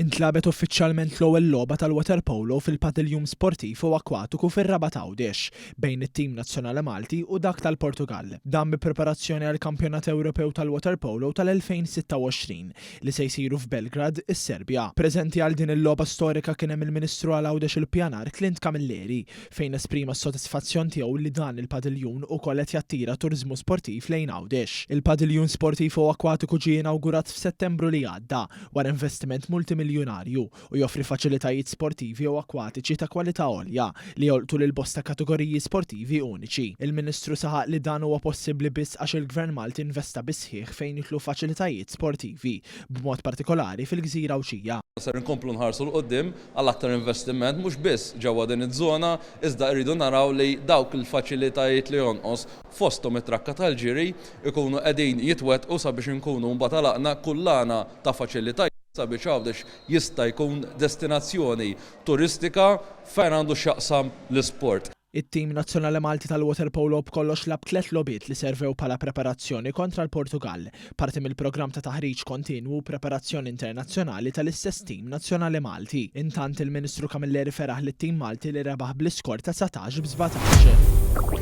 Intlabet uffiċjalment l-ewwel logħba tal-water polo fil-padiljum sportiv u akwatiku fir-Rabat Għawdex bejn it-tim nazzjonali Malti u dak tal-Portugal. Dan bi preparazzjoni għal kampjonat Ewropew tal-water polo tal-2026 li se jsiru f'Belgrad, is-Serbja. Preżenti għal din il-logħba storika kien hemm il-Ministru għal Għawdex il-Pjanar Clint Camilleri fejn esprima s-sodisfazzjon tiegħu li dan il-padiljun ukoll qed jattira turiżmu sportiv lejn Għawdex. Il-padiljun sportiv u akwatiku ġie inawgurat f'Settembru li għadda wara investiment multimiljonarju u joffri faċilitajiet sportivi u akwatiċi ta' kwalità għolja li jolqtu lil bosta kategoriji sportivi uniċi. Il-Ministru saħaq li dan huwa possibbli biss għax il-Gvern Malti investa bisħieħ fejn jitlu faċilitajiet sportivi b'mod partikolari fil-Gżira Awċija. Ser inkomplu nħarsu l-qoddim għal aktar investiment mhux biss ġewwa din iż-żona iżda rridu naraw li dawk il-faċilitajiet li jonqos fosthom it-trakka tal-ġiri ikunu qegħdin jitwettqu sabiex inkunu mbagħad għalaqna kullana ta' faċilitajiet sabiex Għawdex jista' jkun destinazzjoni turistika fejn għandu x'jaqsam l-isport. It-tim nazzjonali Malti tal-water polo b'kollox lab 3 logħbiet li servew bħala preparazzjoni kontra l-Portugal, parti mill-programm ta' taħriġ kontinwu preparazzjoni internazzjonali tal-istess tim nazzjonali Malti. Intant il-Ministru Camilleri feraħ lit-tim Malti li rebaħ bl-iskor ta' 19 b'17.